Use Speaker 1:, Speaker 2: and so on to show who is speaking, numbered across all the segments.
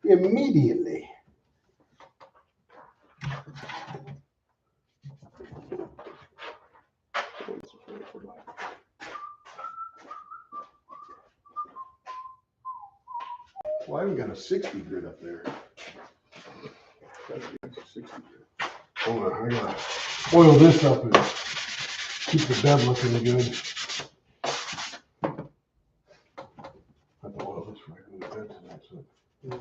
Speaker 1: immediately. Well, I haven't got a 60 grit up there. Gotta be a 60 grit. Hold on, I gotta oil this up and keep the bed looking good. I have to oil this right in the bed tonight so it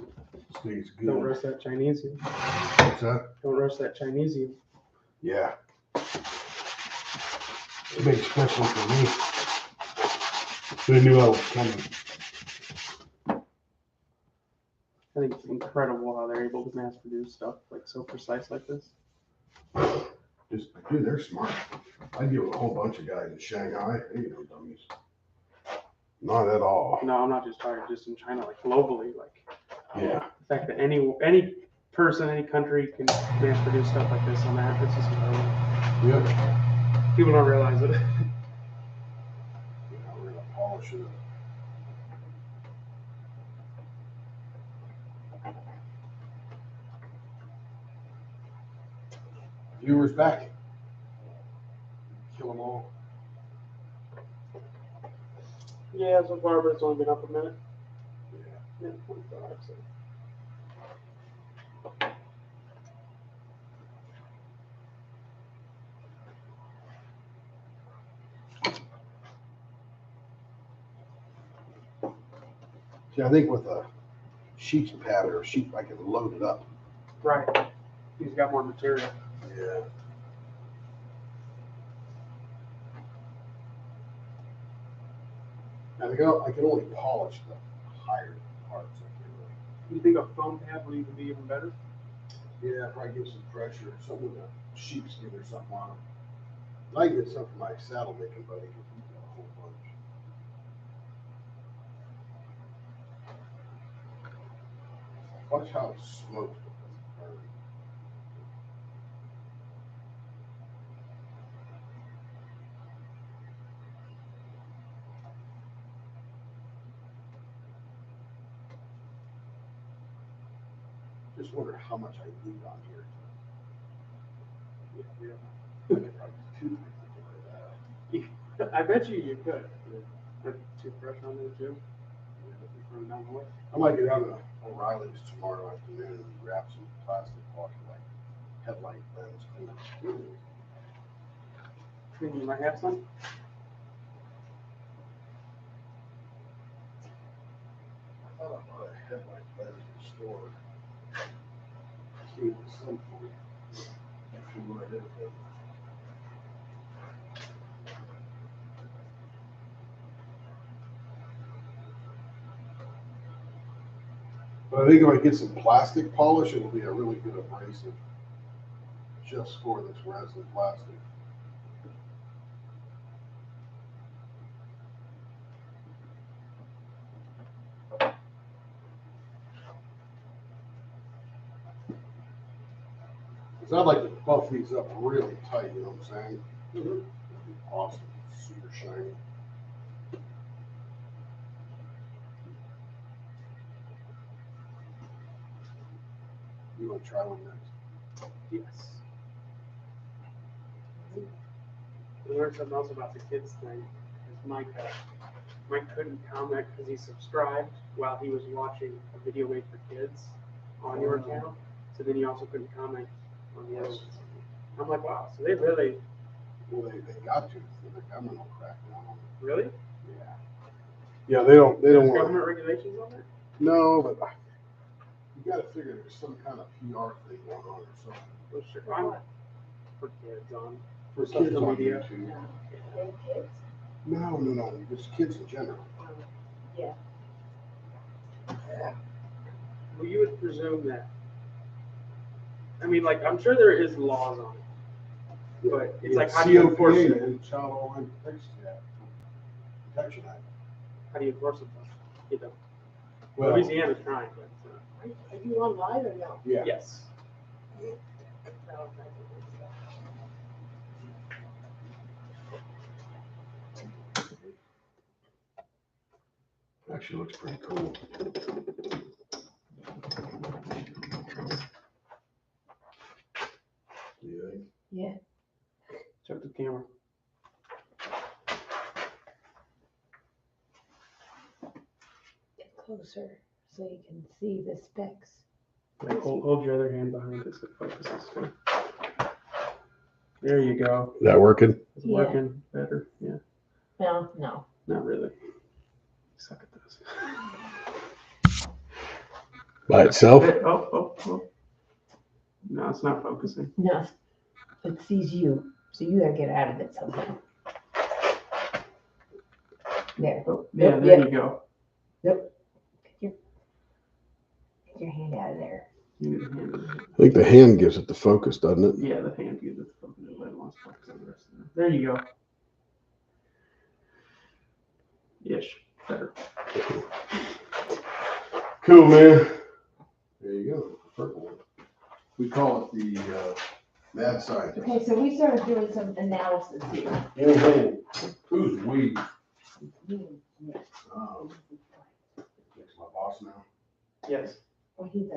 Speaker 1: stays good.
Speaker 2: Don't rush that Chinese.
Speaker 1: What's that?
Speaker 2: Don't rush that Chinese.
Speaker 1: Yeah. It's made especially for me. They knew I was coming.
Speaker 2: I think it's incredible how they're able to mass produce stuff like so precise like this.
Speaker 1: Just, dude, they're smart. I deal with a whole bunch of guys in Shanghai. They ain't no dummies. Not at all.
Speaker 2: No, I'm not just talking just in China, like globally. Like
Speaker 1: Yeah.
Speaker 2: the fact that any person, any country can mass produce stuff like this on that, it's just incredible.
Speaker 1: Yep.
Speaker 2: People don't realize it.
Speaker 1: Yeah, we're gonna polish it up. Viewers back. Kill them all.
Speaker 2: Yeah, so far, but it's only been up a minute.
Speaker 1: Yeah.
Speaker 2: Minute 25, so.
Speaker 1: See, I think with a sheep's pad or a sheep, I can load it up.
Speaker 2: Right. He's got more material.
Speaker 1: Yeah. I can only polish the higher parts. I can't really.
Speaker 2: You think a foam pad would even be even better?
Speaker 1: Yeah, probably give some pressure, something with a sheepskin or something on it. I can get something for my saddle making buddy because he's got a whole bunch. Watch how it smokes with this burn. Just wonder how much I need on here.
Speaker 2: Yeah.
Speaker 1: I could probably do something like that.
Speaker 2: I bet you could. Put toothbrush on there too. Run down the way.
Speaker 1: I might get out to O'Reilly's tomorrow afternoon and grab some plastic wash like headlight lens cleaner.
Speaker 2: Think you might have some?
Speaker 1: I thought I bought a headlight lens in the store. See, it was some point. Actually, what I did with it. But I think if I get some plastic polish, it'll be a really good abrasive just for this resin plastic. Because I'd like to buff these up really tight, you know what I'm saying? That'd be awesome, super shiny. You want to try one next?
Speaker 2: Yes. I learned something else about the kids thing. Mike couldn't comment because he subscribed while he was watching a video made for kids on your channel. So then he also couldn't comment on the other ones. I'm like, wow, so they really.
Speaker 1: Well, they got to. The government will crack down on it.
Speaker 2: Really?
Speaker 1: Yeah. Yeah, they don't
Speaker 2: There's
Speaker 1: want.
Speaker 2: government regulations on that?
Speaker 1: No, but you got to figure there's some kind of PR thing going on or something.
Speaker 2: Well, sure. I'm for kids on
Speaker 1: For
Speaker 2: social
Speaker 1: kids on
Speaker 2: media.
Speaker 1: YouTube.
Speaker 3: Kids?
Speaker 1: No, just kids in general.
Speaker 3: Yeah.
Speaker 2: Well, you would presume that. I mean, like, I'm sure there is laws on it. But it's like, how do you enforce it?
Speaker 1: And Child Online Protection Act.
Speaker 2: How do you enforce it? You know,
Speaker 1: Well,
Speaker 2: Louisiana's trying, but
Speaker 3: Are you on live or no?
Speaker 1: yeah.
Speaker 2: yes.
Speaker 3: No,
Speaker 1: Actually looks pretty cool.
Speaker 2: camera.
Speaker 3: Get closer so you can see the specs.
Speaker 2: Like, hold your other hand behind it so it focuses too. There you go.
Speaker 1: Is that working?
Speaker 2: It's
Speaker 3: Yeah.
Speaker 2: working better. Yeah.
Speaker 3: No, no.
Speaker 2: Not really. Suck at this.
Speaker 1: By itself?
Speaker 2: Oh. No, it's not focusing.
Speaker 3: No. It sees you, so you gotta get out of it sometime. There.
Speaker 2: Oh, yeah,
Speaker 3: Yep,
Speaker 2: there
Speaker 3: yep.
Speaker 2: you go.
Speaker 3: Get your hand out of there.
Speaker 2: You need a hand in it.
Speaker 1: I think the hand gives it the focus, doesn't it?
Speaker 2: Yeah, the hand gives it the focus. It wants to focus on the rest of it. There you go. Ish. Better.
Speaker 1: Cool, man. There you go. Purple one. We call it the mad scientist.
Speaker 3: Okay, so we started doing some analysis here.
Speaker 1: Who's we?
Speaker 3: Yeah.
Speaker 1: Nick's my boss now.
Speaker 2: Yes.
Speaker 3: Well, he's a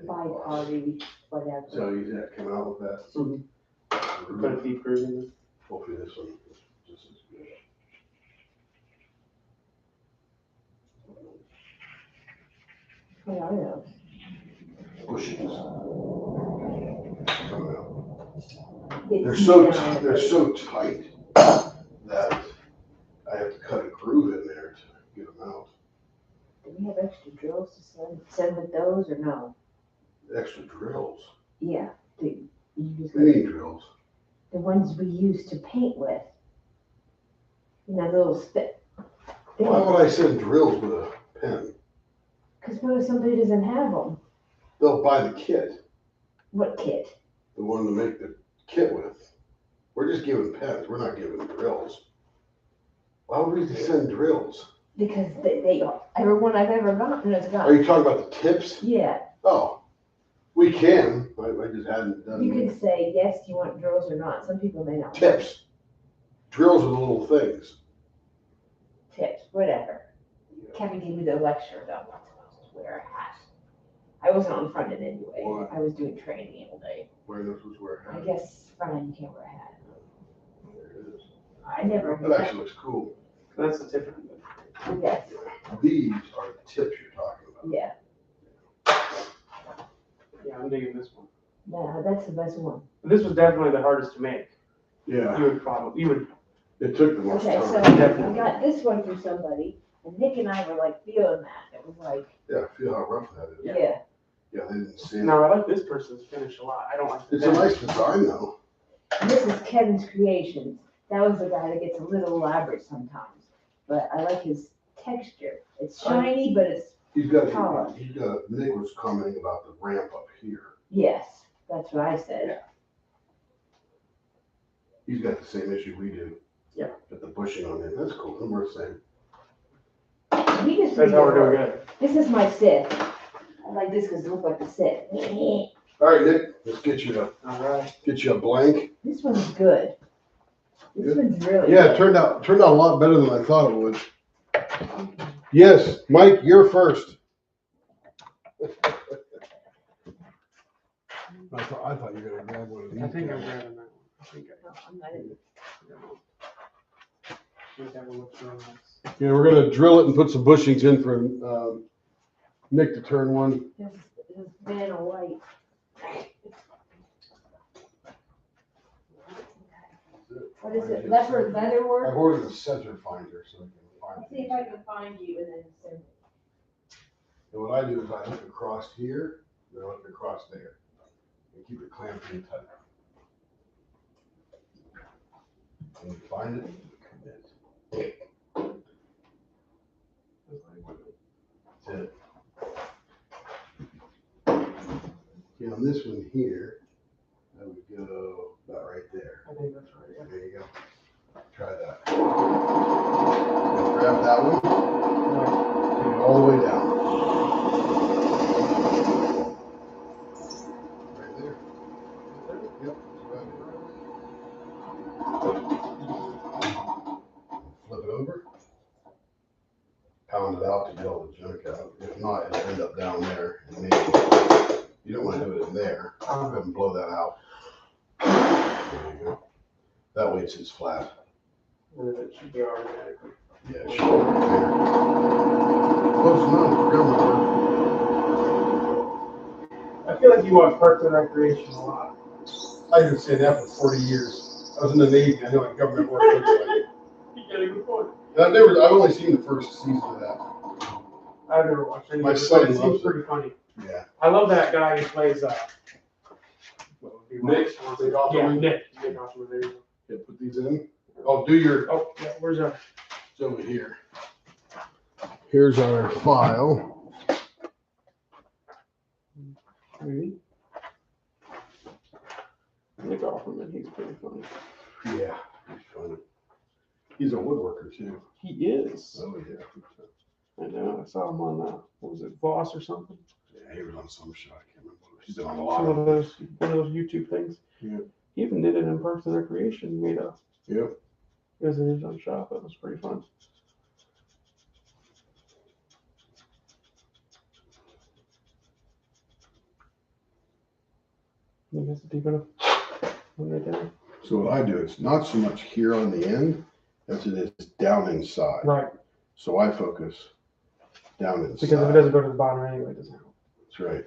Speaker 3: bi-party, whatever.
Speaker 1: So he's coming out with that.
Speaker 2: Mm-hmm. Put a deep groove in it.
Speaker 1: Hopefully this one is just as good.
Speaker 3: What are those?
Speaker 1: Bushes. Coming out.
Speaker 3: It's
Speaker 1: They're so tight that I have to cut a groove in there to get them out.
Speaker 3: Do we have extra drills to send with those or no?
Speaker 1: Extra drills.
Speaker 3: Yeah. You use
Speaker 1: Mini drills.
Speaker 3: the ones we used to paint with. You know, the little stick.
Speaker 1: Why would I send drills with a pen?
Speaker 3: Because what if somebody doesn't have them?
Speaker 1: They'll buy the kit,
Speaker 3: What kit?
Speaker 1: the one to make the kit with. We're just giving pens. We're not giving drills. Why would we send drills?
Speaker 3: Because they everyone I've ever gotten has
Speaker 1: Are
Speaker 3: got.
Speaker 1: you talking about the tips?
Speaker 3: Yeah,
Speaker 1: Oh, we can. I just hadn't done
Speaker 3: you can say, yes, do you want drills or not? Some people may not.
Speaker 1: tips. Drills are the little things.
Speaker 3: Tips, whatever. Kevin gave me the lecture though. I'm not supposed to wear a hat. I wasn't on front end anyway.
Speaker 1: Why?
Speaker 3: I was doing training all day.
Speaker 1: Where those was where
Speaker 3: I guess front end you can't wear a hat.
Speaker 1: There it is.
Speaker 3: I never.
Speaker 1: That actually looks cool.
Speaker 2: That's the tip.
Speaker 3: Yes,
Speaker 1: These are the tips you're talking about.
Speaker 3: yeah.
Speaker 2: Yeah, I'm digging this one.
Speaker 3: Yeah, that's the best one.
Speaker 2: This was definitely the hardest to make.
Speaker 1: Yeah,
Speaker 2: You would.
Speaker 1: it took the most
Speaker 3: Okay, so
Speaker 1: time.
Speaker 3: I got this one from somebody, and Nick and I were like feeling that. It was like,
Speaker 1: Yeah, feel how rough that is.
Speaker 3: yeah.
Speaker 1: Yeah, they didn't see it.
Speaker 2: No, I like this person's finish a lot. I don't like the
Speaker 1: It's a nice design though.
Speaker 3: And this is Kevin's Creations. That was the guy that gets a little elaborate sometimes, but I like his texture. It's shiny, but it's,
Speaker 1: He's got,
Speaker 3: Polished.
Speaker 1: Nick was commenting about the ramp up here.
Speaker 3: yes, that's what I said.
Speaker 1: He's got the same issue we do.
Speaker 2: Yeah.
Speaker 1: But the bushing on it, that's cool. And we're the same.
Speaker 3: We just
Speaker 2: That's how we're doing good.
Speaker 3: This is my sit. I like this because it looks like a sit.
Speaker 1: All right, Nick, let's get you
Speaker 2: All right.
Speaker 1: a blank.
Speaker 3: This one's good. This one's really
Speaker 1: Yeah,
Speaker 3: good.
Speaker 1: it turned out a lot better than I thought it would. Yes, Mike, you're first. I thought you were gonna grab one of these.
Speaker 2: I think I'm grabbing that one. I think
Speaker 3: No, I'm not in.
Speaker 2: that one looks really nice.
Speaker 1: Yeah, we're gonna drill it and put some bushings in for Nick to turn one.
Speaker 3: This is Vanna White. What is it? Leopard leather
Speaker 1: I
Speaker 3: work?
Speaker 1: ordered a center finder so I can find
Speaker 3: Let's see if I can find you and then send.
Speaker 1: And what I do is I look across here, then I look across there, and keep it clamped in tight. When you find it, commit. That's it. Okay, on this one here, I would go about right there.
Speaker 2: I think that's right. Yeah.
Speaker 1: There you go. Try that. Now grab that one, take it all the way down. Right there. Yep. Flip it over. Pound it out to get all the junk out. If not, it'll end up down there. And maybe you don't want to have it in there. Go ahead and blow that out. There you go. That way it sits flat.
Speaker 2: And then it should be automatically.
Speaker 1: Yeah, it should be right there. Close enough, government
Speaker 2: I feel like you watch Parks and Recreation a lot.
Speaker 1: work. I've been saying that for 40 years. I was in the Navy, I know what government work looks like.
Speaker 2: You get a good point.
Speaker 1: I've only seen the first season of that.
Speaker 2: I've never watched any
Speaker 1: My
Speaker 2: of it,
Speaker 1: son
Speaker 2: but it
Speaker 1: loves
Speaker 2: seems
Speaker 1: it.
Speaker 2: pretty funny.
Speaker 1: Yeah.
Speaker 2: I love that guy who plays, what would be
Speaker 1: Nick?
Speaker 2: Nick Offerman. Nick Offerman, there you go.
Speaker 1: Yeah, put these in. Oh, do your,
Speaker 2: Oh, yeah, where's our?
Speaker 1: it's over here. Here's our file.
Speaker 2: Maybe. Nick Offerman, he's pretty funny.
Speaker 1: Yeah, he's funny. He's a woodworker too.
Speaker 2: He is.
Speaker 1: Oh, yeah.
Speaker 2: I know, I saw him on, what was it, Voss or something?
Speaker 1: Yeah, he was on some show. I can't remember. He's been on a lot
Speaker 2: One
Speaker 1: of
Speaker 2: of those YouTube things.
Speaker 1: Yeah.
Speaker 2: He even did it in Parks and Recreation. He made a,
Speaker 1: Yep.
Speaker 2: it was in his own shop. That was pretty fun. I guess deep enough. Right there.
Speaker 1: So what I do is not so much here on the end as it is down inside.
Speaker 2: Right.
Speaker 1: So I focus down inside.
Speaker 2: Because if it doesn't go to the bottom anyway, it doesn't help.
Speaker 1: That's right.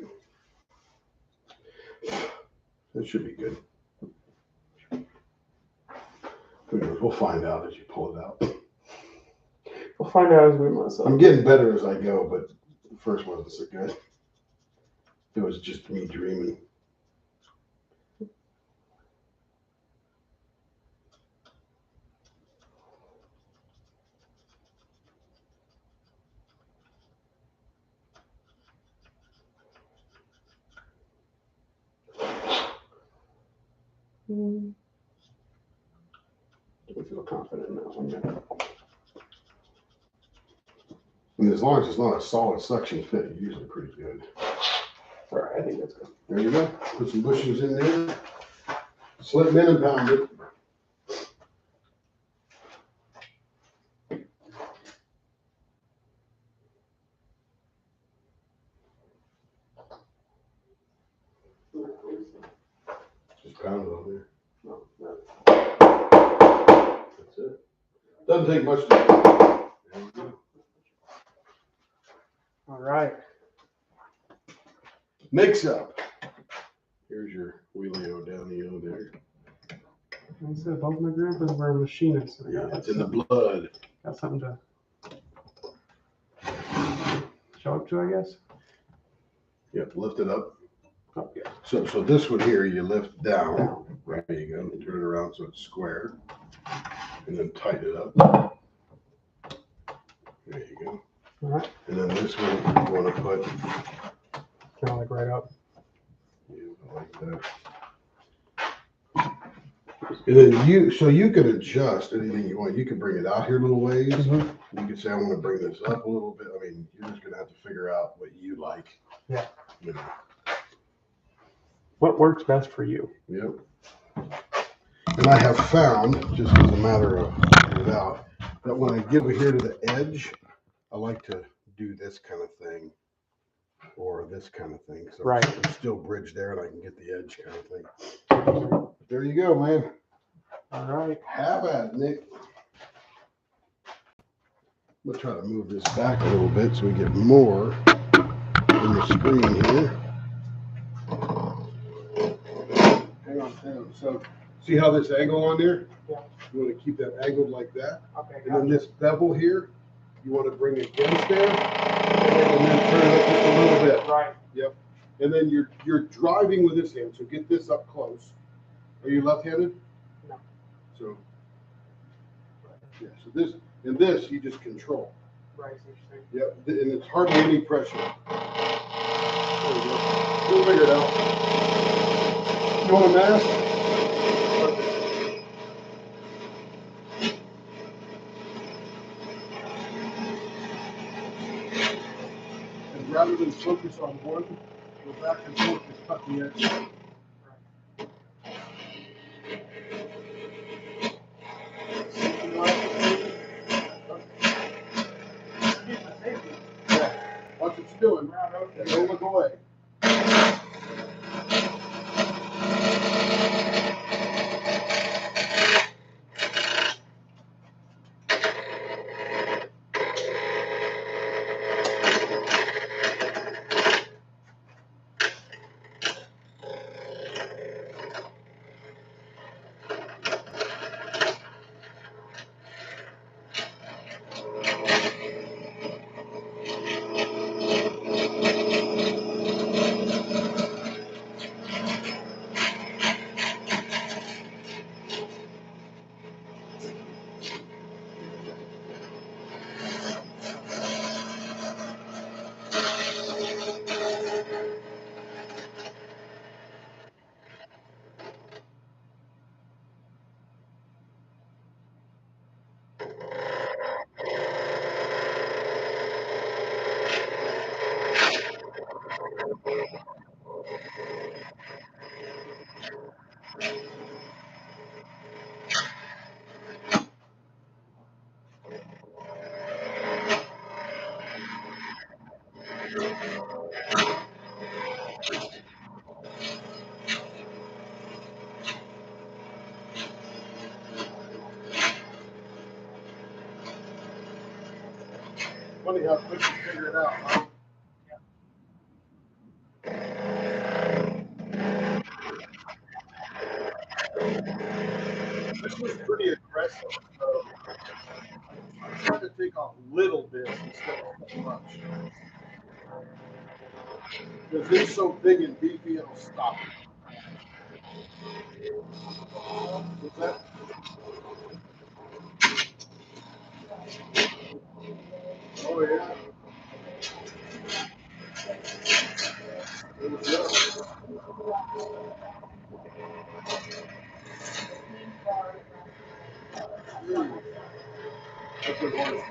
Speaker 1: That should be good. We'll find out as you pull it out.
Speaker 2: We'll find out as we mess
Speaker 1: I'm
Speaker 2: up.
Speaker 1: getting better as I go, but the first one wasn't so good. It was just me dreaming.
Speaker 2: Do we feel confident in that one yet?
Speaker 1: And as long as it's not a solid suction fit, you're usually pretty good.
Speaker 2: All right, I think that's good.
Speaker 1: There you go. Put some bushings in there. Slip them in and pound it. Just pound it on there.
Speaker 2: No, no.
Speaker 1: That's it. Doesn't take much to do. There you go.
Speaker 2: All right.
Speaker 1: Mix up. Here's your wheelio down the O there.
Speaker 2: Like I said, both my grandpas were machinists. So
Speaker 1: Yeah, it's in the blood.
Speaker 2: got something to show up to, I guess.
Speaker 1: You have to lift it up.
Speaker 2: Oh, yeah.
Speaker 1: So this one here, you lift down. Right, there you go. And turn it around so it's square. And then tighten it up. There you go.
Speaker 2: All right.
Speaker 1: And then this one, you want to put,
Speaker 2: Kind of like right up.
Speaker 1: yeah, like that. And then you can adjust anything you want. You can bring it out here a little ways.
Speaker 2: Mhm.
Speaker 1: You can say, I want to bring this up a little bit. I mean, you're just gonna have to figure out what you like.
Speaker 2: Yeah.
Speaker 1: You know.
Speaker 2: What works best for you?
Speaker 1: Yep. And I have found, just as a matter of figuring it out, that when I get over here to the edge, I like to do this kind of thing or this kind of thing. So
Speaker 2: Right.
Speaker 1: it's still bridge there and I can get the edge kind of thing. There you go, man.
Speaker 2: All right.
Speaker 1: Have at it, Nick. I'm gonna try to move this back a little bit so we get more in the screen here. Hang on. So, see how this angle on there?
Speaker 2: Yeah.
Speaker 1: You want to keep that angled like that.
Speaker 2: Okay.
Speaker 1: And then this bevel here, you want to bring against there and then turn it up just a little bit.
Speaker 2: Right.
Speaker 1: And then you're driving with this hand, so get this up close. Are you left-handed?
Speaker 2: No.
Speaker 1: So, yeah, so this you just control.
Speaker 2: Right. So you're saying.
Speaker 1: Yep, and it's hardly any pressure. There we go. We'll figure it out. You want a mask? And rather than focus on one, go back and forth to cut the edge. Watch what you're doing. Don't look away. Funny how quick you figure it out, huh? This was pretty aggressive. I tried to take off little bits instead of much. Because it's so big and beefy, it'll stop it. What's that? Oh, yeah. It was good. Mm. That's what it was.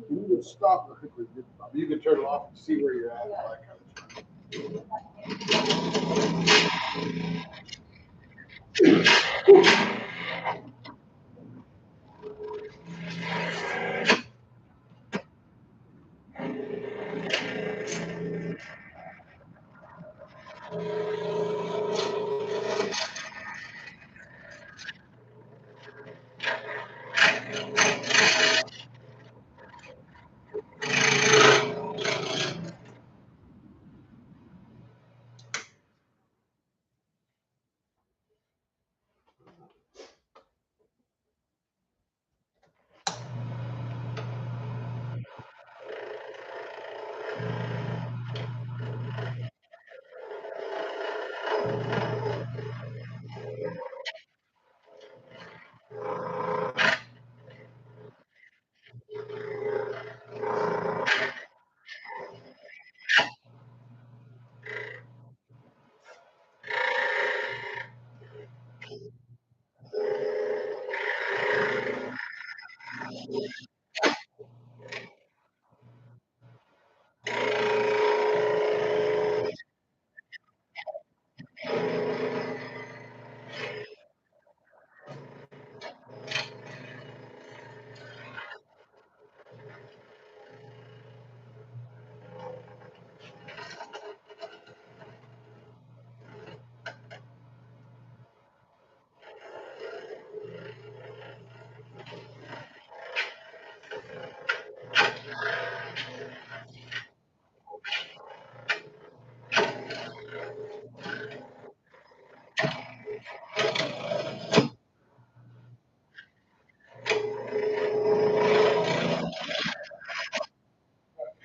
Speaker 1: You can stop. You can turn it off and see where you're at. All that kind of stuff.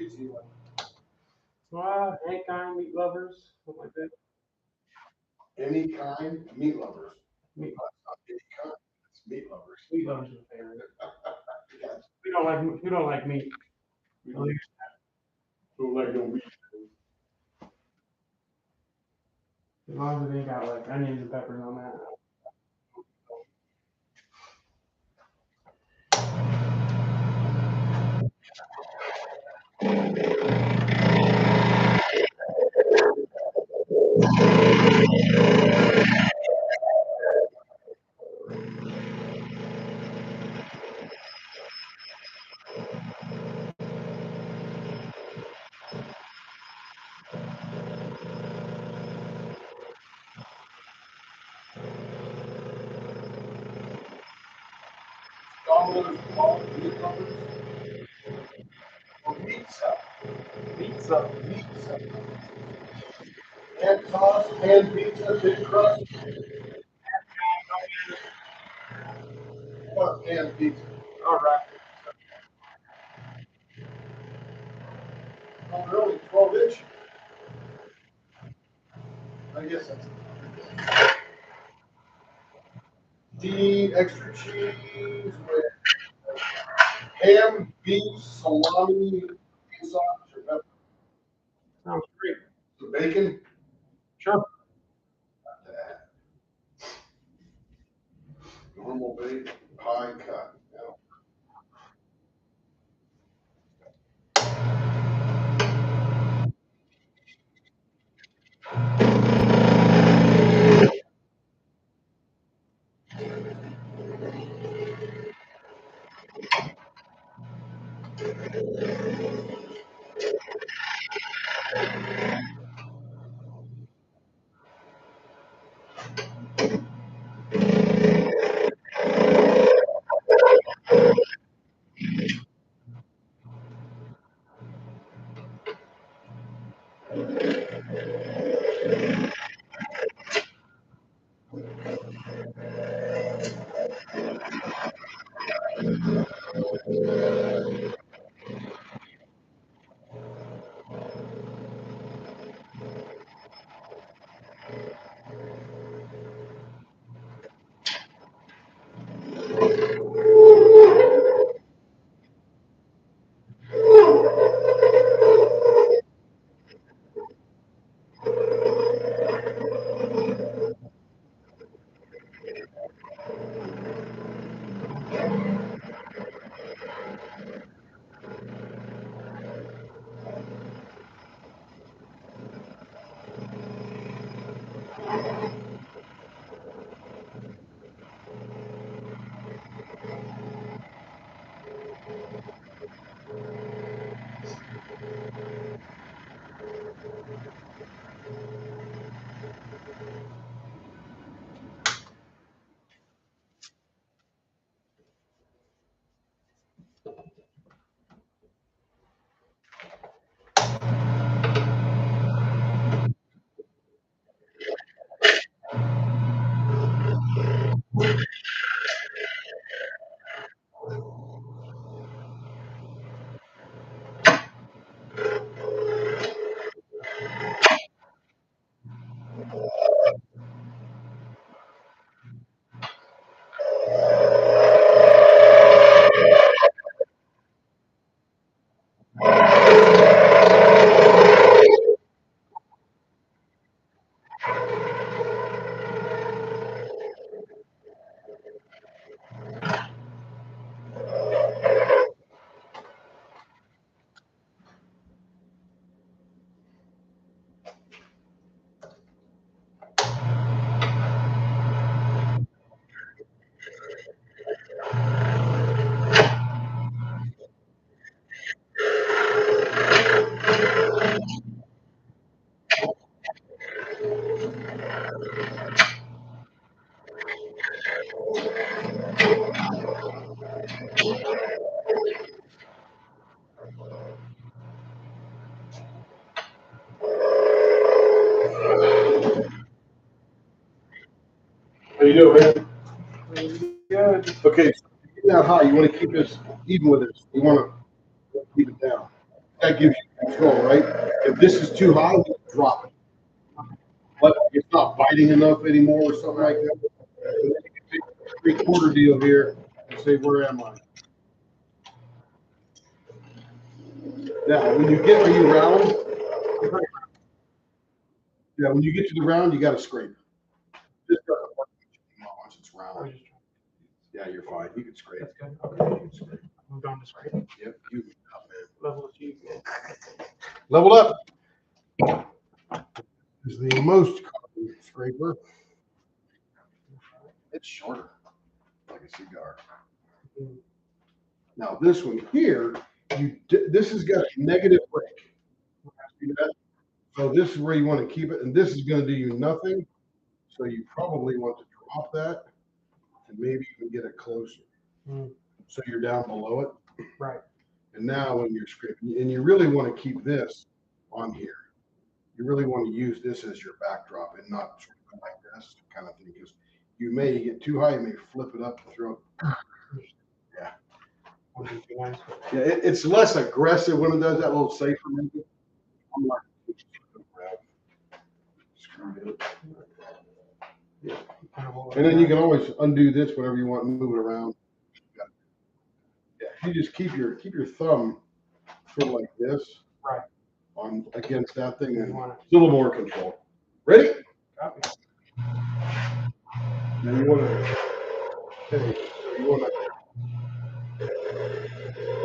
Speaker 1: Easy one.
Speaker 2: Any kind, meat lovers, something like that.
Speaker 1: Any kind, meat lovers.
Speaker 2: Meat,
Speaker 1: Not any kind, it's meat lovers.
Speaker 2: meat lovers are favorite.
Speaker 1: Yes.
Speaker 2: We don't like meat.
Speaker 1: We don't like no meat.
Speaker 2: As long as it ain't got like onions and peppers on that.
Speaker 1: Domino's called meat lovers. Or pizza. Pizza. Pizza. Hand toss, hand pizza, thin crust. What hand pizza?
Speaker 2: All right.
Speaker 1: Oh, really? 12-inch? I guess that's the extra cheese with ham, beef, salami, sausage, or pepper.
Speaker 2: Sounds great.
Speaker 1: Some bacon.
Speaker 2: Sure.
Speaker 1: Normal bacon, pie cut. How you doing, man?
Speaker 2: Good.
Speaker 1: Okay, so get that high. You want to keep this even with this. You want to keep it down. That gives you control, right? If this is too high, you drop it. But it's not biting enough anymore or something like that. And then you can take a 3/4 deal here and say, where am I? Now, when you get, are you round? Yeah, when you get to the round, you got to scrape. This doesn't work once it's round. Yeah, you're fine. You can scrape.
Speaker 2: That's good. Okay. Moved on to scrape.
Speaker 1: Yep, you can stop, man.
Speaker 2: Level achieved.
Speaker 1: Level up is the most common scraper. It's shorter, like a cigar. Now this one here, this has got a negative break. See that? So this is where you want to keep it, and this is going to do you nothing. So you probably want to drop that and maybe even get it closer. So you're down below it.
Speaker 2: Right.
Speaker 1: And now when you're scraping, and you really want to keep this on here. You really want to use this as your backdrop and not sort of like this kind of thing, because you may get too high, you may flip it up and throw it. Yeah. Yeah, it's less aggressive when it does that, a little safer maybe. I'm like, yeah. And then you can always undo this whenever you want and move it around. Yeah, you just keep your thumb sort of like this.
Speaker 2: Right.
Speaker 1: On against that thing, and
Speaker 2: You want
Speaker 1: a little more control. Ready?
Speaker 2: Copy.
Speaker 1: Now you want to, okay, so you want to,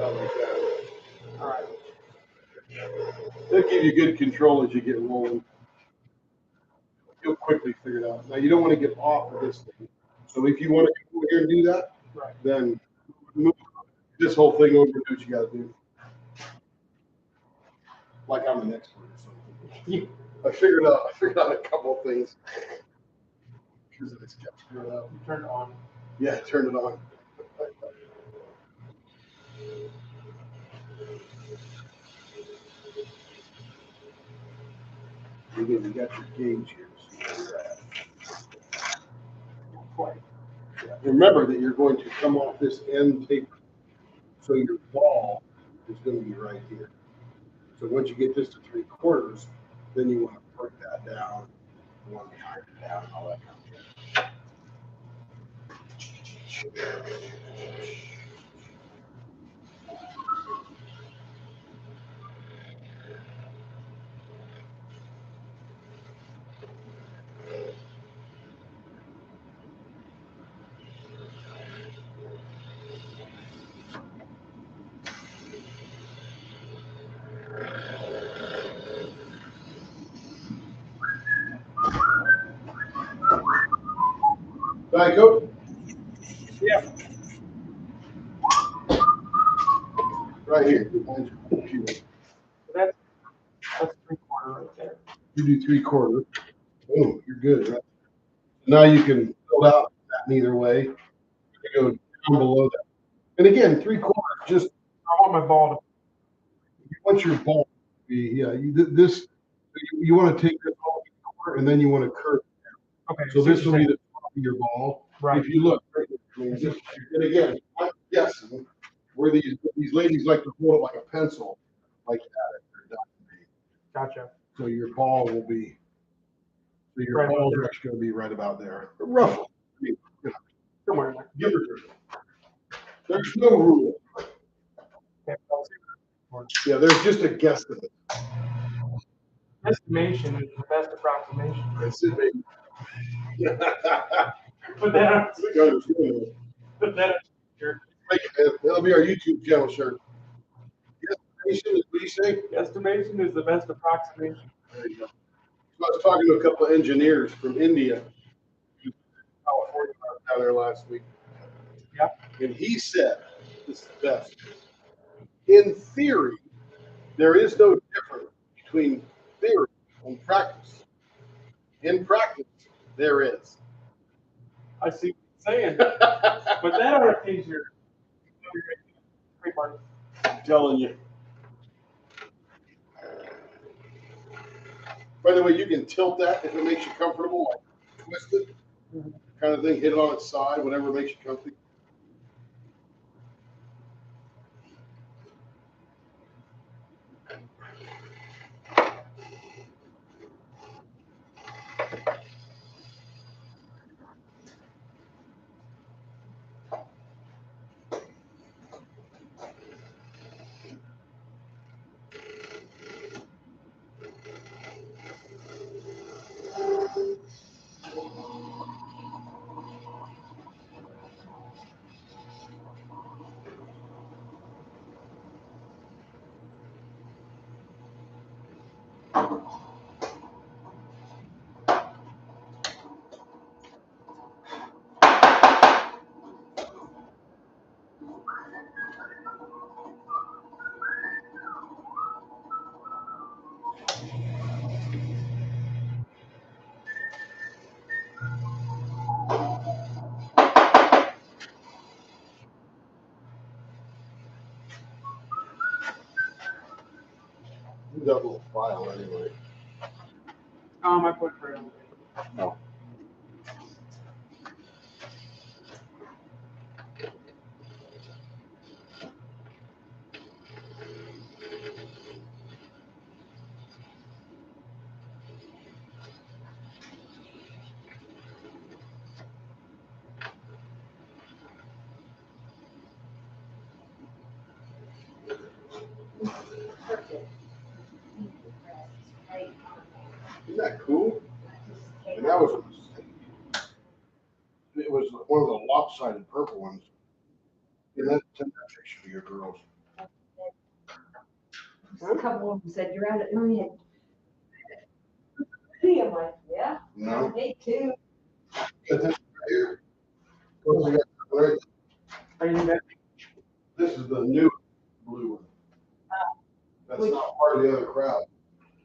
Speaker 1: like that.
Speaker 2: All right.
Speaker 1: That'll give you good control as you get rolling. You'll quickly figure it out. Now you don't want to get off of this thing. So if you want to come over here and do that,
Speaker 2: Right.
Speaker 1: then move this whole thing over and do what you got to do. Like I'm an expert or something. I figured out a couple of things. Because it's kept screwing up.
Speaker 2: You turn it on.
Speaker 1: Yeah, turn it on. again, you got your gauge here. So you're at.
Speaker 2: Quite.
Speaker 1: Yeah. Remember that you're going to come off this end taper. So your ball is going to be right here. So once you get this to 3/4, then you want to put that down, you want to tighten it down, all that kind of stuff. Diet Coke?
Speaker 2: Yeah.
Speaker 1: Right here. Behind your computer.
Speaker 2: So that's 3/4 right there.
Speaker 1: You do 3/4. Boom, you're good, right? Now you can fill out that either way. You go down below that. And again, 3/4, just
Speaker 2: I want my ball
Speaker 1: you want your ball to be, yeah, you want to take this all and then you want to curve.
Speaker 2: to. Okay.
Speaker 1: So this will be the top of your ball.
Speaker 2: Right.
Speaker 1: If you look, right, I mean, and again, I'm guessing where these ladies like to hold it like a pencil, like that. If they're done.
Speaker 2: Gotcha.
Speaker 1: So your ball will be, so your
Speaker 2: Right
Speaker 1: balls
Speaker 2: about
Speaker 1: are
Speaker 2: there.
Speaker 1: actually going to be right about there, roughly. I mean,
Speaker 2: Somewhere in there.
Speaker 1: give or take. There's no rule.
Speaker 2: Okay.
Speaker 1: Yeah, there's just a guesstimate.
Speaker 2: Estimation is the best approximation.
Speaker 1: That's it, baby.
Speaker 2: Put that on.
Speaker 1: We got it.
Speaker 2: Put that on. Sure.
Speaker 1: That'll be our YouTube channel shirt. Guesstimation is what you say?
Speaker 2: Estimation is the best approximation.
Speaker 1: There you go. So I was talking to a couple of engineers from India, California, down there last week.
Speaker 2: Yeah.
Speaker 1: And he said, this is the best. In theory, there is no difference between theory and practice. In practice, there is.
Speaker 2: I see what you're saying. But that art is your trademark.
Speaker 1: I'm telling you. By the way, you can tilt that if it makes you comfortable, like twist it, kind of thing, hit it on its side, whatever makes you comfy. That little file anyway.
Speaker 2: I put it right on the paper.
Speaker 1: No. Isn't that cool? And that was, it was one of the lopsided purple ones. And that, send that picture to your girls.
Speaker 3: A couple of them said, you're out at night. I'm like, yeah,
Speaker 1: No.
Speaker 3: me too.
Speaker 1: Got this right here. What else I got right?
Speaker 2: Are you back?
Speaker 1: This is the new blue one. That's
Speaker 3: Which-
Speaker 1: not part of the other crowd.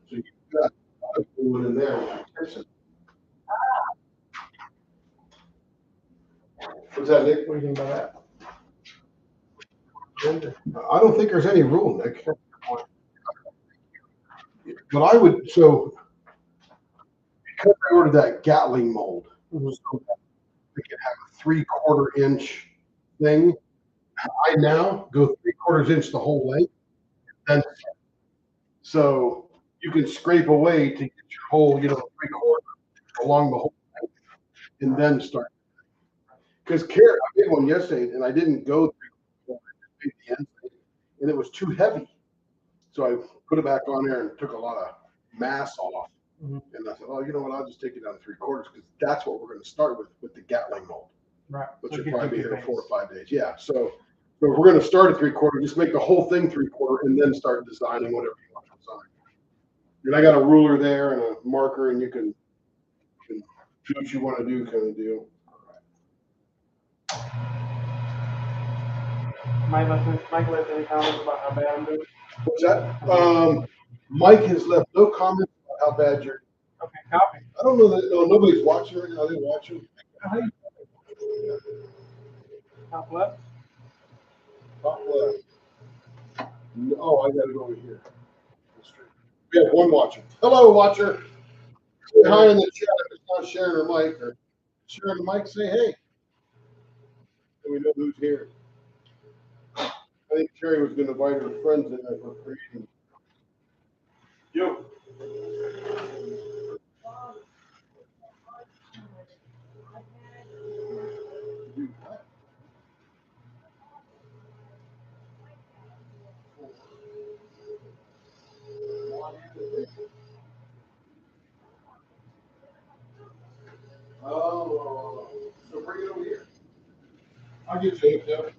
Speaker 1: So you've got a blue one in there. What's that, Nick?
Speaker 2: What do you think about that?
Speaker 1: I don't think there's any rule, Nick. But I would, so because I ordered that Gatling mold,
Speaker 2: Mhm.
Speaker 1: so that we can have a 3/4 inch thing. I now go 3/4 inch the whole length. Then so you can scrape away to get your whole, 3/4 along the whole length, and then start. Because carrot, I made one yesterday, and I didn't go 3/4. I just made the end thing, and it was too heavy. So I put it back on there and took a lot of mass off.
Speaker 2: Mhm.
Speaker 1: And I said, oh, you know what? I'll just take it down to 3/4 because that's what we're going to start with the Gatling mold,
Speaker 2: Right.
Speaker 1: which
Speaker 2: So
Speaker 1: will
Speaker 2: get
Speaker 1: probably be
Speaker 2: you
Speaker 1: here in
Speaker 2: base.
Speaker 1: 4 or 5 days. Yeah. So if we're going to start at 3/4, just make the whole thing 3/4 and then start designing whatever you want to design. And I got a ruler there and a marker, and you can do what you want to do, kind of deal.
Speaker 2: Mike left any comments about how bad I'm doing?
Speaker 1: What's that? Mike has left no comments about how bad you're.
Speaker 2: Okay, copy.
Speaker 1: I don't know that nobody's watching right now. Are they watching?
Speaker 2: Top left.
Speaker 1: Top left. Oh, I gotta go over here. We have one watcher. Hello, watcher. Say hi in the chat if it's not Sharon or Mike, or Sharon and Mike say hey. So we know who's here. I think Terry was gonna invite her friends in as we're creating. Yo. Oh, so bring it over here. I'll get you hooked up.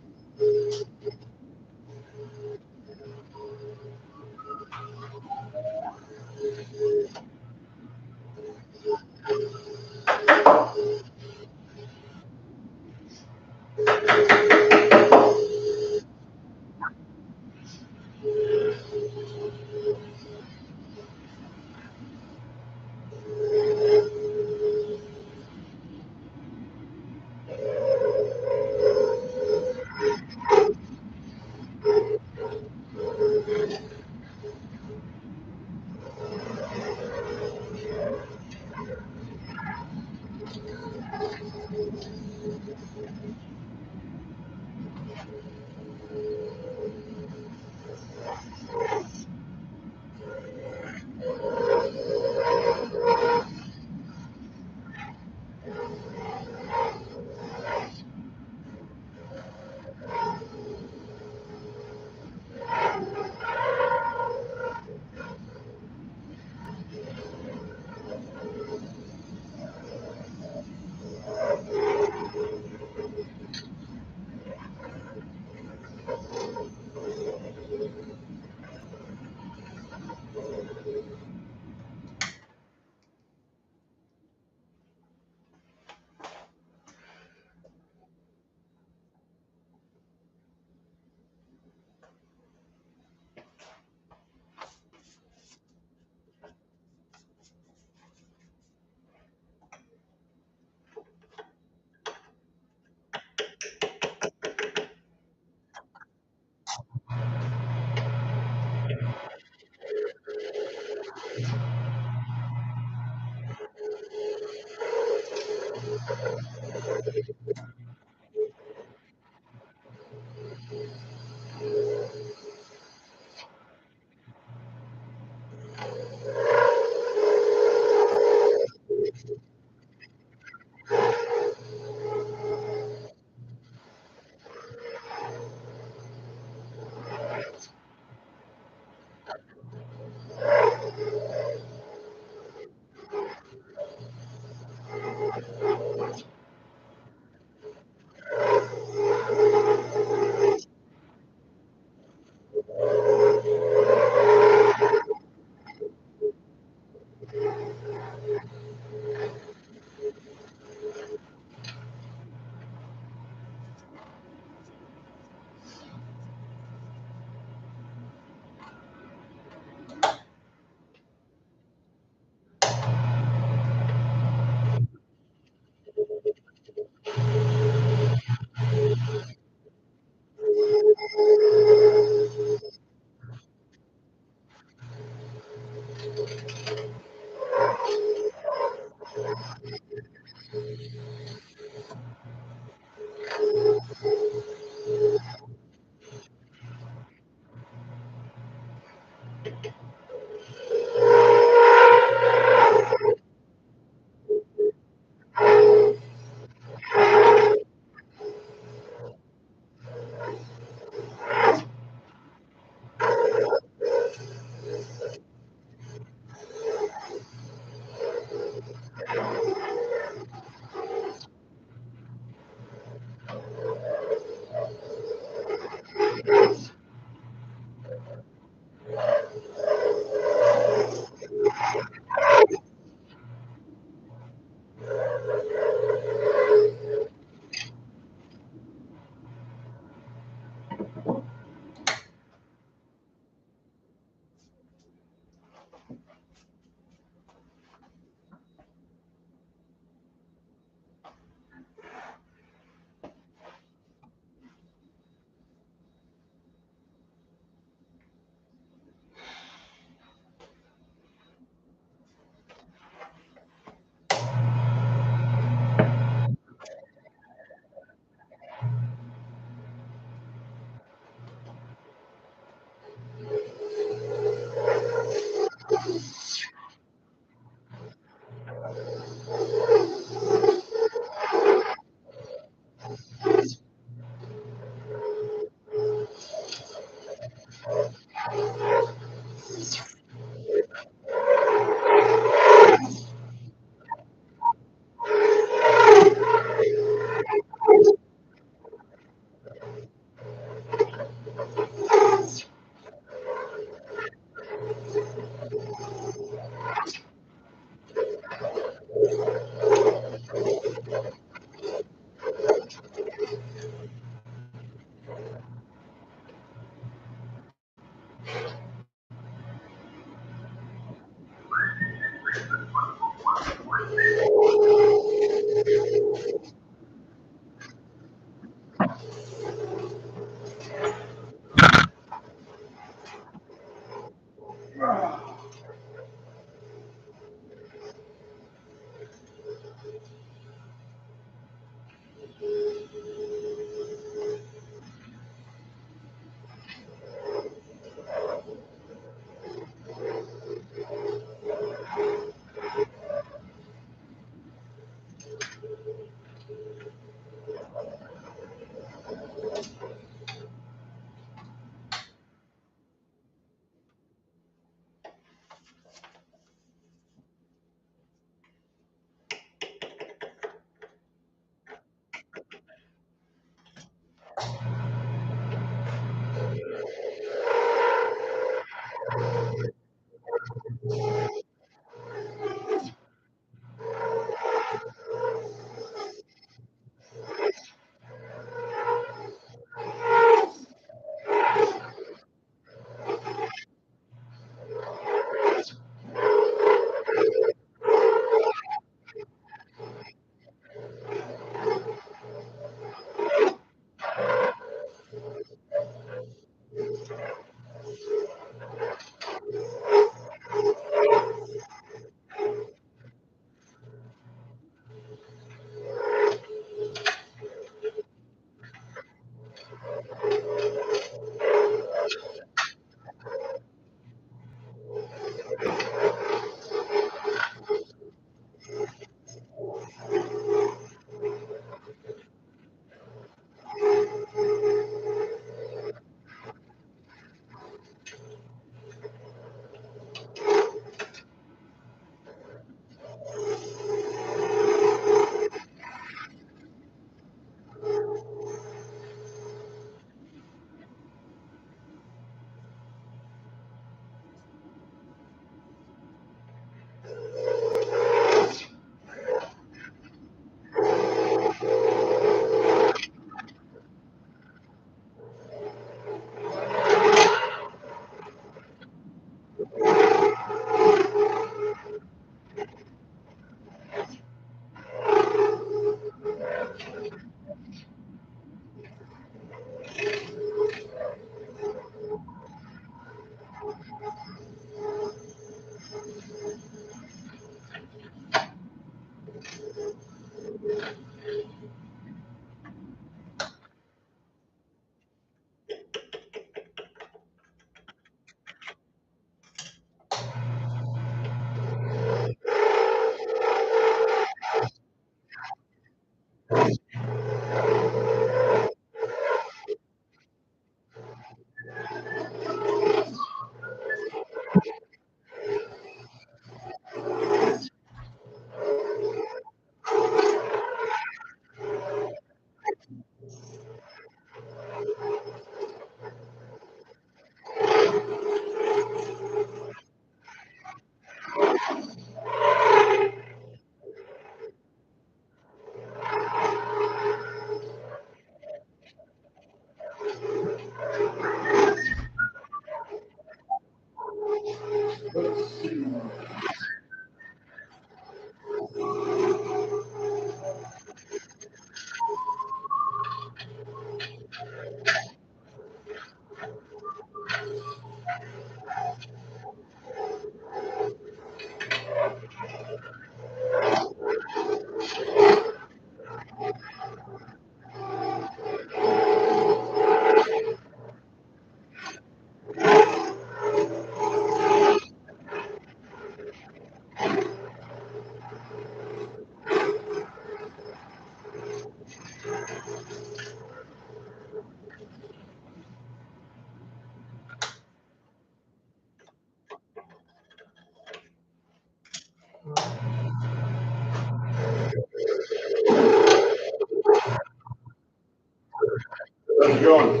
Speaker 1: How's it going?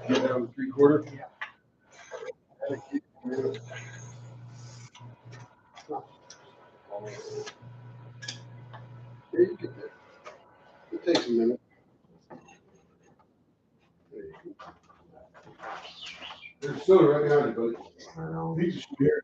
Speaker 1: Get down to 3/4?
Speaker 2: Yeah.
Speaker 1: It takes a minute. There's soda right behind you, buddy. Piece of beer.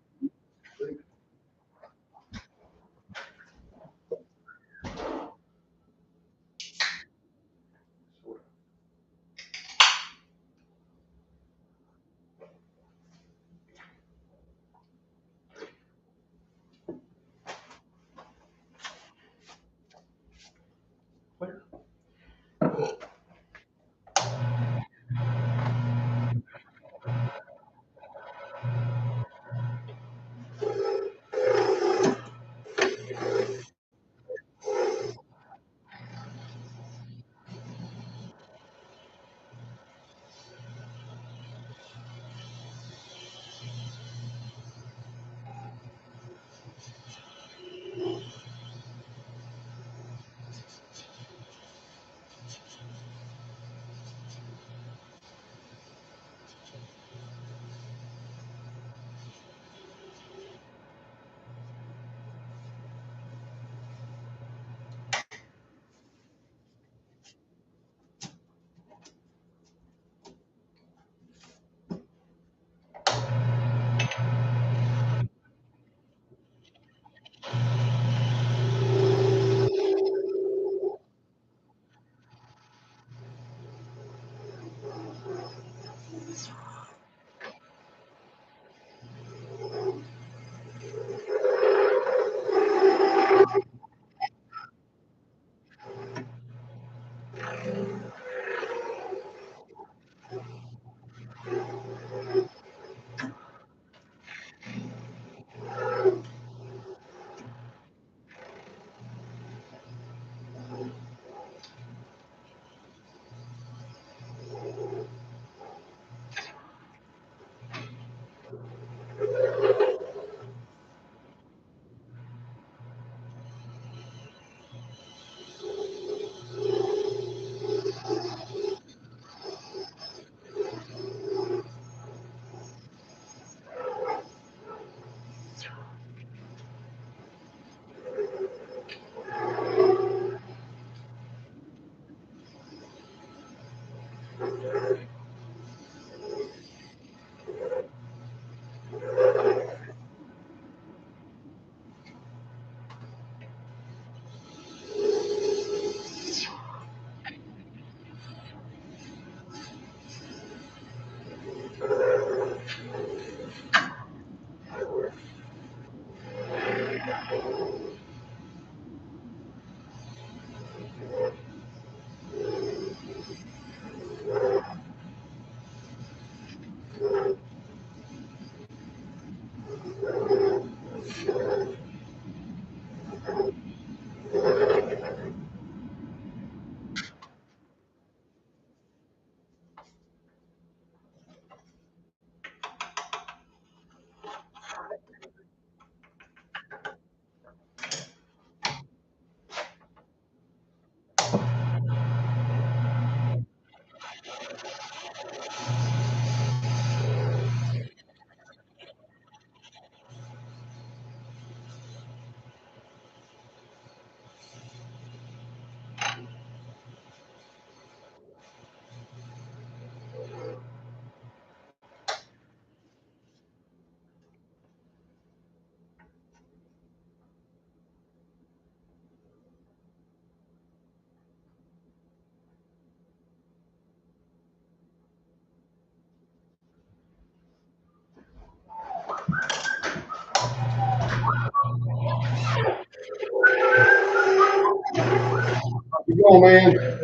Speaker 1: Keep going, man.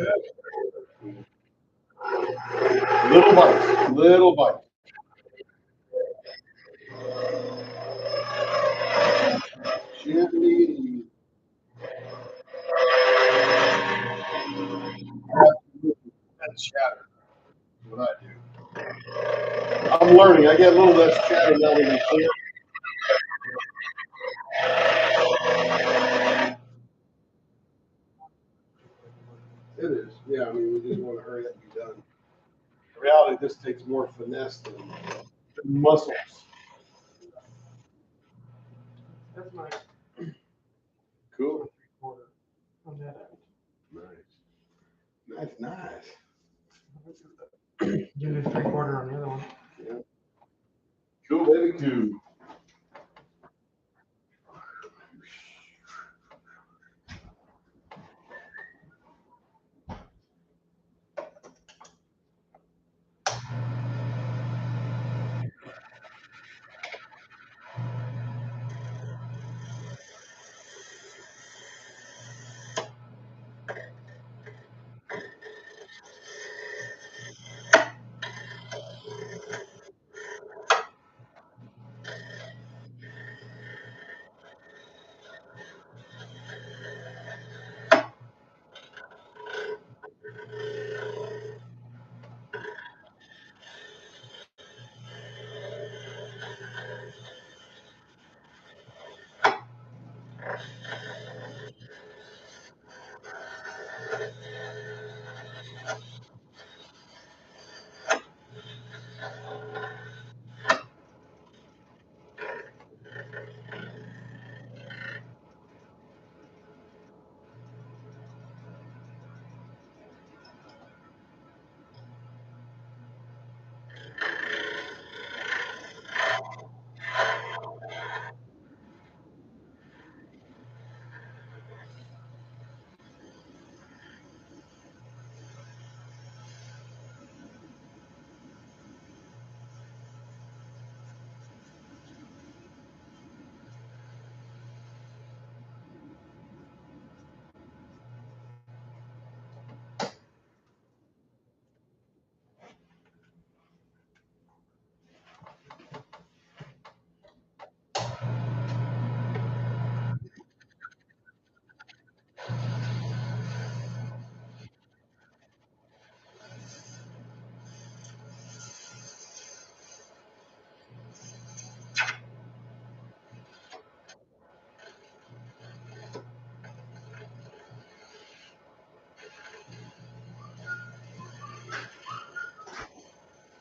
Speaker 1: Little bites, little bites. Gently. That's chatter. What I do. I'm learning. I get a little less chatter now than before. It is. Yeah, I mean, we just want to hurry up and be done. In reality, this takes more finesse than muscles.
Speaker 2: That's my
Speaker 1: Cool.
Speaker 2: quarter on that
Speaker 1: Nice. Nice.
Speaker 2: end. You did 3/4 on the other one.
Speaker 1: Yeah. Cool, baby. Cool.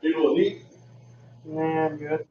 Speaker 1: You a little neat?
Speaker 2: Nah, I'm good.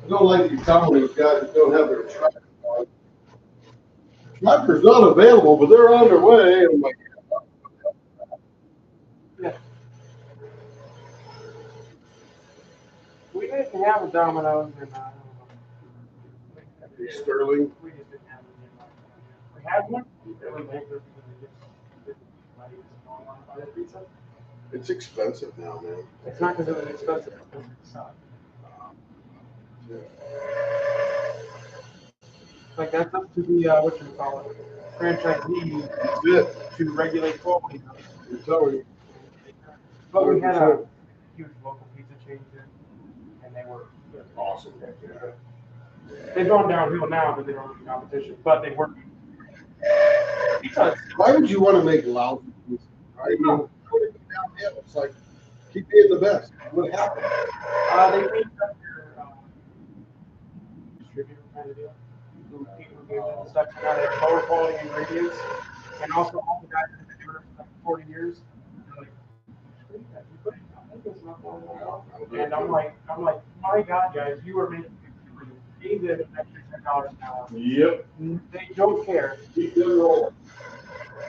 Speaker 1: I don't like you telling these guys that don't have their tractor. Tractor's not available, but they're on their way. I'm like,
Speaker 2: We didn't have a Domino's in,
Speaker 1: Sterling.
Speaker 2: we just didn't have it in. We had one, it was bankrupt because we just didn't like it, so I wanted to buy the pizza.
Speaker 1: It's expensive now, man.
Speaker 2: It's not because it was expensive, it's because it sucked. Like that's up to the, what you call it, franchisee
Speaker 1: That's it.
Speaker 2: to regulate quality.
Speaker 1: I'm telling you.
Speaker 2: But we had a
Speaker 1: 100%.
Speaker 2: huge local pizza chain here, and they were
Speaker 1: Awesome.
Speaker 2: they've gone downhill now because they don't have the competition, but they were. Pizza,
Speaker 1: Why would you want to make lousy pizza? I mean, downhill. It's like, keep being the best. What happened?
Speaker 2: they cleaned up their distributor kind of deal. Who people who gave them the stuff that had lower quality ingredients, and also all the guys that have been doing it for like 40 years. They're like, "Screw that, you put it out, that does not belong at all." And I'm like, my God, guys, you are making it free. Gave them an extra $10 an hour.
Speaker 1: Yep.
Speaker 2: They don't care.
Speaker 1: Keep them rolling.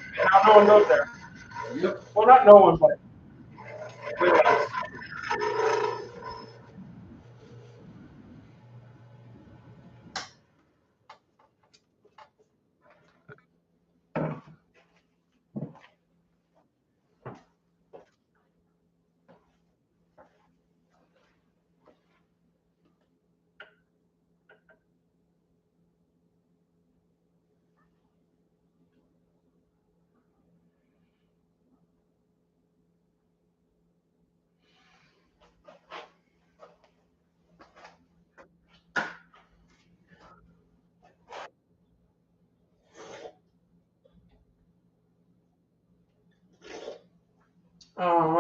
Speaker 2: And now no one goes there.
Speaker 1: Yep.
Speaker 2: Well, not no one, but way less.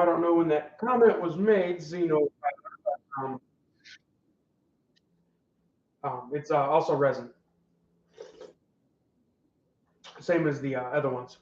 Speaker 2: I don't know when that comment was made, Zeno. Um, it's also resin, same as the other ones.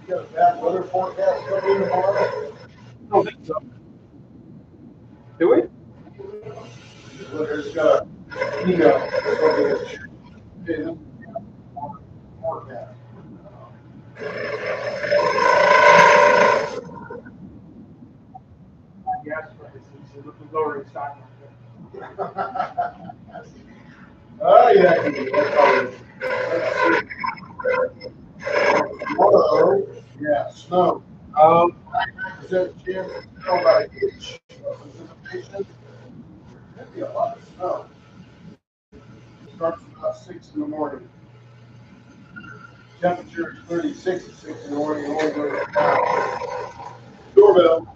Speaker 1: You got a bad weather forecast coming in tomorrow?
Speaker 2: I don't think so. Do we?
Speaker 1: Just got an email. That's what it is. Okay, this forecast.
Speaker 2: Yes, but it's lowering stock market.
Speaker 1: Oh, yeah. That's all it is. Let's see. Tomorrow, yeah, snow. 99% chance of snow, about an inch of precipitation. That'd be a lot of snow. Starts about 6 in the morning. Temperature is 36 at 6 in the morning, and only goes down. Doorbell.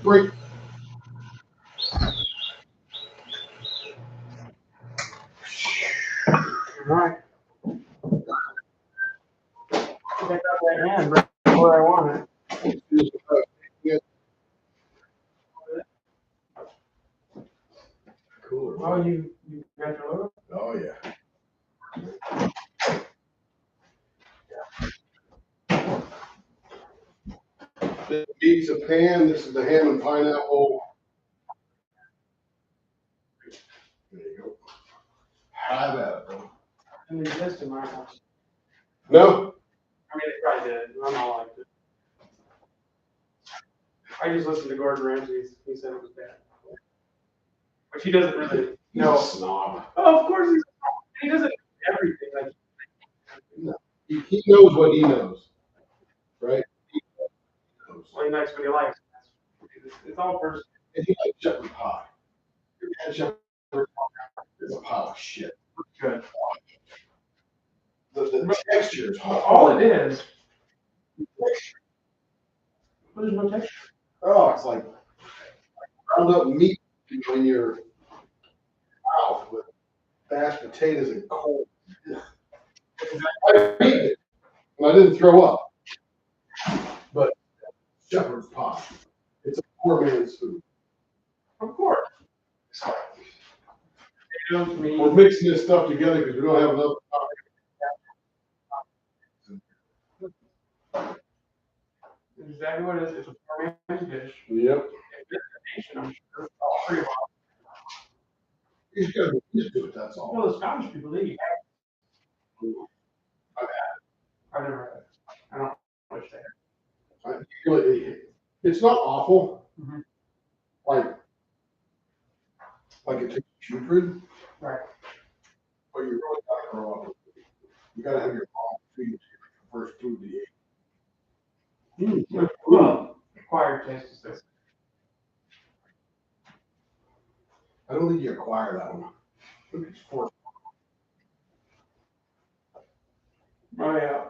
Speaker 1: Break.
Speaker 2: All right. Check out that hand right where I want it.
Speaker 1: Cooler.
Speaker 2: Oh, you got your logo?
Speaker 1: Oh, yeah. This pizza pan, this is the ham and pineapple. There you go. Have at it, bro.
Speaker 2: Didn't exist in my house.
Speaker 1: No?
Speaker 2: I mean, it probably did. I'm not like it. I just listened to Gordon Ramsay. He said it was bad. Which he doesn't really
Speaker 1: He's
Speaker 2: know.
Speaker 1: a snob.
Speaker 2: Oh, of course he doesn't know everything. Like,
Speaker 1: He knows what he knows, right? He knows.
Speaker 2: well, he likes what he likes. It's all personal.
Speaker 1: And he likes shepherd pie. Your man shepherd pie is a pile of shit.
Speaker 2: Good.
Speaker 1: The texture is
Speaker 2: All it is. There's no texture.
Speaker 1: Oh, it's like ground up meat in your mouth with mashed potatoes and corn. I ate it, and I didn't throw up. But shepherd's pie. It's a poor man's food.
Speaker 2: Of course. Potatoes, meat.
Speaker 1: We're mixing this stuff together because we don't have enough.
Speaker 2: Exactly what it is. It's a poor man's dish.
Speaker 1: Yep.
Speaker 2: Nation, I'm sure. All pretty well.
Speaker 1: You just gotta get used to it, that's all.
Speaker 2: Well, the Scottish people, they eat.
Speaker 1: I've
Speaker 2: I've never had it. I don't wish they had.
Speaker 1: It's not awful.
Speaker 2: Mhm.
Speaker 1: Like it tastes putrid.
Speaker 2: Right.
Speaker 1: But you really gotta grow up with it. You gotta have your mom feed you the first food to eat.
Speaker 2: Well, acquired taste is this.
Speaker 1: I don't think you acquire that one. It's for
Speaker 2: Oh, yeah.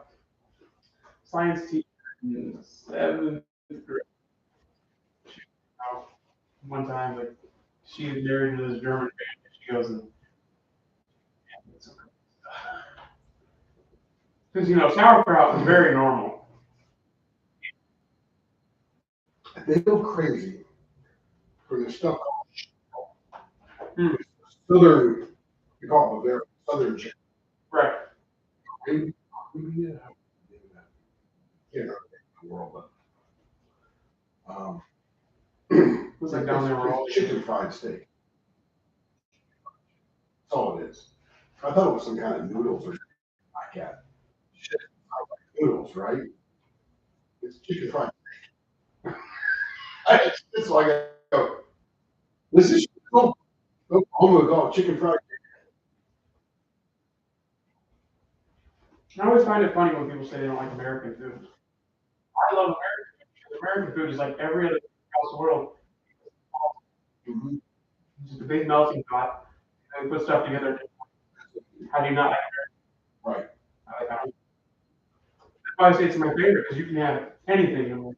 Speaker 2: Science teacher in seventh grade. One time, like, she's married to this German man. She goes and because sauerkraut is very normal.
Speaker 1: they go crazy for this stuff.
Speaker 2: Hmm.
Speaker 1: Southern, we call it Bavarian, Southern chicken.
Speaker 2: Right.
Speaker 1: Maybe, yeah. You know, the world, but,
Speaker 2: Looks like down there we're all
Speaker 1: it's chicken fried steak. That's all it is. I thought it was some kind of noodles or like that. Shit, noodles, right? It's chicken fried steak. It's like, this is Oklahoma called chicken fried steak.
Speaker 2: I always find it funny when people say they don't like American food. I love American food. American food is like every other food across the world.
Speaker 1: Mm-hmm.
Speaker 2: It's just a big melting pot. And put stuff together. How do you not like
Speaker 1: Right.
Speaker 2: American? I like American. That's why I say it's my favorite, because you can have anything in it.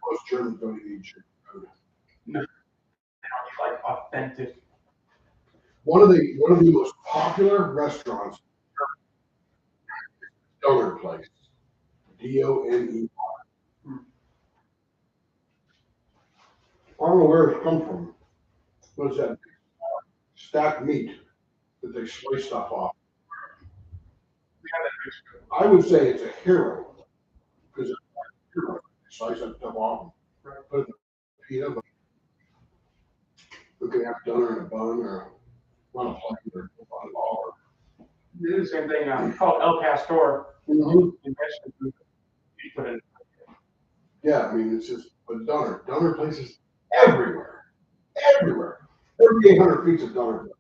Speaker 1: Most Germans don't even eat chicken food.
Speaker 2: No. They don't like authentic.
Speaker 1: One of the most popular restaurants, Donor Place, Done. I don't know where it's come from. What is that? Stacked meat that they slice stuff off. I would say it's a hero because it's a hero. They slice that stuff off and put it in the pita. But you can have Donor in a bun or on a plate or on a ball.
Speaker 2: They do the same thing. It's called El Pastor.
Speaker 1: Mm-hmm.
Speaker 2: In Mexican food. You put it in.
Speaker 1: Yeah, I mean, it's just, but Donor places everywhere. Everywhere. Every 800 feet is Donor place.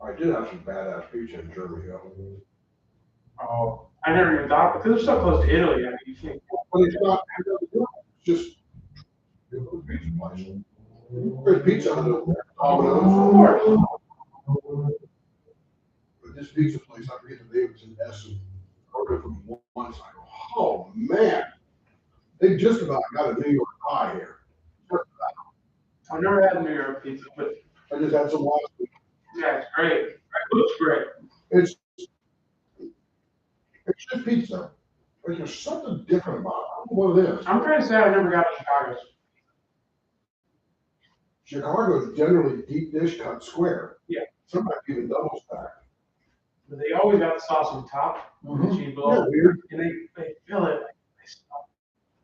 Speaker 1: I did have some badass pizza in Germany, though.
Speaker 2: Oh, I never even thought, because they're so close to Italy. I mean, you can't.
Speaker 1: But it's not, it's just a pizza place. There's Pizza Hut over there. Domino's. But this pizza place, I forget the name, it's in Essen. I ordered from once, I go, oh man, they just about got a New York pie here.
Speaker 2: I've never had a New York pizza, but
Speaker 1: I just had some last week.
Speaker 2: yeah, it's great. It looks great.
Speaker 1: It's just pizza. But there's something different about it. I don't know what it is.
Speaker 2: I'm kind of sad I never got Chicago's.
Speaker 1: Chicago's generally deep dish cut square.
Speaker 2: Yeah.
Speaker 1: Sometimes even double stacked.
Speaker 2: But they always got the sauce on top, and the cheese below,
Speaker 1: Yeah, weird.
Speaker 2: and they fill it like they stuff.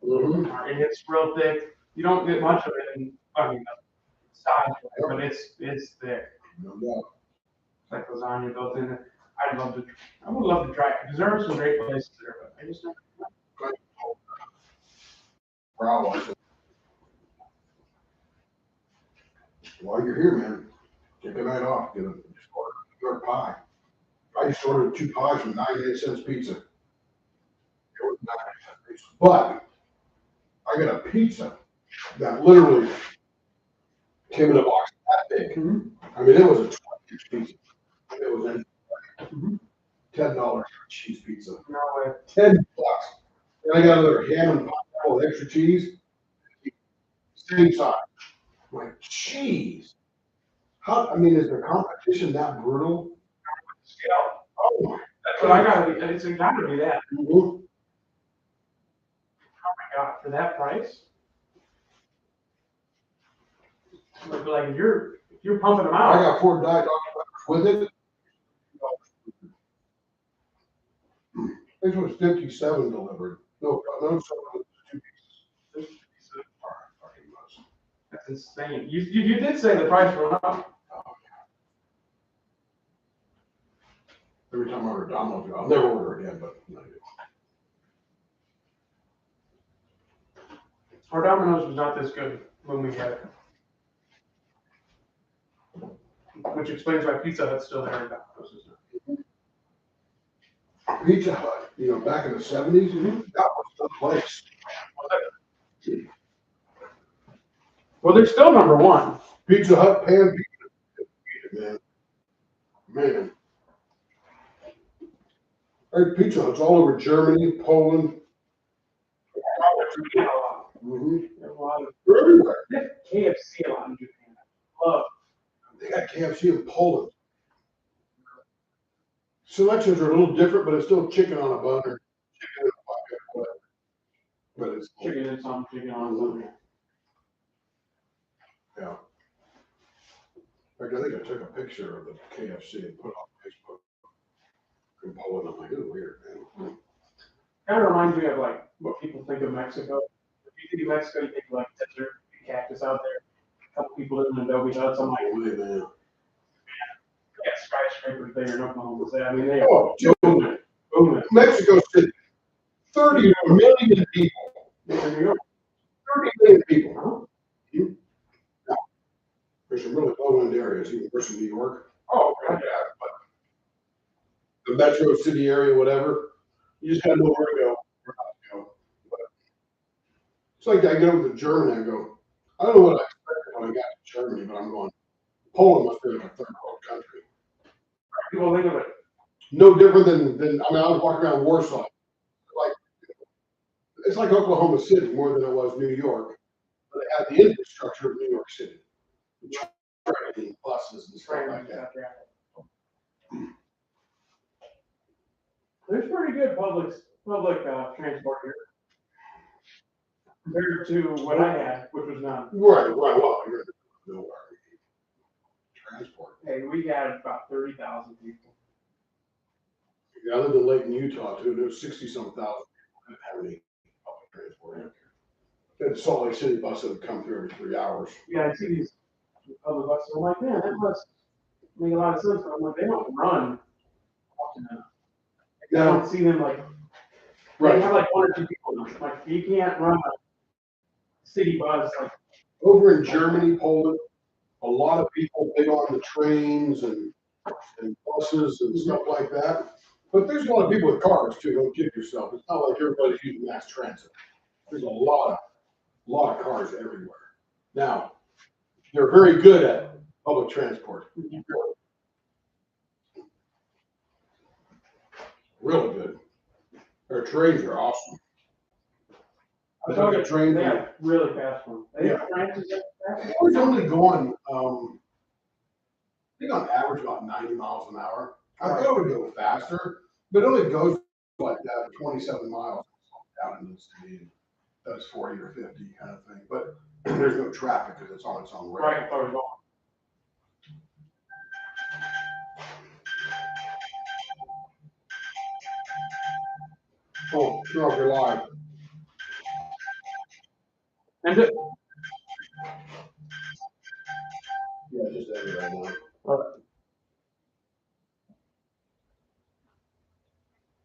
Speaker 1: Mm-hmm.
Speaker 2: And it's real thick. You don't get much of it, and I mean, size, but it's thick.
Speaker 1: No doubt.
Speaker 2: It's like lasagna built in it. I would love to try it, because there are some great places there, but I just don't.
Speaker 1: Bravo. I said, while you're here, man, take a night off. Just order a pie. I used to order 2 pies for 98 cents pizza. It was 99 cents pizza. But I got a pizza that literally came in a box that big.
Speaker 2: Mm-hmm.
Speaker 1: I mean, it was a 20-inch pizza. It was in $10 for cheese pizza.
Speaker 2: No way.
Speaker 1: $10. Then I got another ham and pineapple with extra cheese. Same size. I'm like, jeez. How, I mean, is the competition that brutal?
Speaker 2: Scale.
Speaker 1: Oh my.
Speaker 2: That's what I gotta be. It's gotta be that.
Speaker 1: Mhm.
Speaker 2: Oh my god, for that price? Like if you're pumping them
Speaker 1: I
Speaker 2: out.
Speaker 1: got 4 Diet Dr. Peppers with it. This was 57 delivered. No, so 2 pieces.
Speaker 2: That's insane. You did say the price went up.
Speaker 1: Every time I order Domino's, I'll never order again, but I do.
Speaker 2: Our Domino's was not this good when we had it. Which explains why Pizza Hut's still there and Domino's is not.
Speaker 1: Pizza Hut, you know, back in the 70s, that was the place.
Speaker 2: Well, they're still number one.
Speaker 1: Pizza Hut, pan pizza, man. Hey, Pizza Hut's all over Germany, Poland. Mm-hmm.
Speaker 2: There's a lot of
Speaker 1: They're everywhere.
Speaker 2: they have KFC a lot in Japan. Love.
Speaker 1: They got KFC in Poland. Selections are a little different, but it's still chicken on a bun or chicken in a bucket, whatever. But it's,
Speaker 2: Chicken in some, chicken on some.
Speaker 1: yeah. In fact, I think I took a picture of the KFC and put it on Facebook. In Poland, I'm like, it's weird, man.
Speaker 2: Kind of reminds me of like what people think of Mexico. If you think of Mexico, you think of like desert, cactus out there. A couple people live in adobe huts. I'm like,
Speaker 1: Holy man.
Speaker 2: we got skyscrapers there in Oklahoma City. I mean, they are
Speaker 1: Oh, dude,
Speaker 2: booming, booming.
Speaker 1: Mexico City, 30 million people.
Speaker 2: In New York.
Speaker 1: 30 million people.
Speaker 2: Huh?
Speaker 1: Yeah. There's some really low-end areas, even worse in New York.
Speaker 2: Oh,
Speaker 1: Yeah,
Speaker 2: God.
Speaker 1: but the metro city area, whatever, you just gotta know where to go. Where not to go. But it's like I get over to Germany, I go, I don't know what I expected when I got to Germany, but I'm going, Poland must be like a third world country.
Speaker 2: People think of it.
Speaker 1: No different than I mean, I was walking around Warsaw, like, it's like Oklahoma City more than it was New York, but it had the infrastructure of New York City. Train, buses and stuff like that.
Speaker 2: There's pretty good public transport here compared to what I had, which was none.
Speaker 1: Right, well, you're in the middle where you transport.
Speaker 2: Hey, we had about 30,000 people.
Speaker 1: Yeah, I lived in Layton, Utah too, there was 60-some thousand people that didn't have any public transport. They had Salt Lake City bus that would come through every 3 hours.
Speaker 2: Yeah, I see these public buses. I'm like, man, that must make a lot of sense. But I'm like, they don't run often enough. I don't see them like, they have like 1 or 2 people. Like, you can't run a city bus like.
Speaker 1: Over in Germany, Poland, a lot of people big on the trains and buses and stuff like that. But there's a lot of people with cars too, don't kid yourself. It's not like everybody's using mass transit. There's a lot of cars everywhere. Now, they're very good at public transport. Really good. Their trains are awesome. I took a train.
Speaker 2: They have really fast ones. They have trains that fast.
Speaker 1: It was only going, I think on average about 90 miles an hour. I thought it would go faster, but it only goes like that, 27 miles down into the city. And does 40 or 50 kind of thing, but there's no traffic because it's on its own road.
Speaker 2: Right, or going.
Speaker 1: Oh, sure, if you're live.
Speaker 2: And it,
Speaker 1: Yeah, just every right now.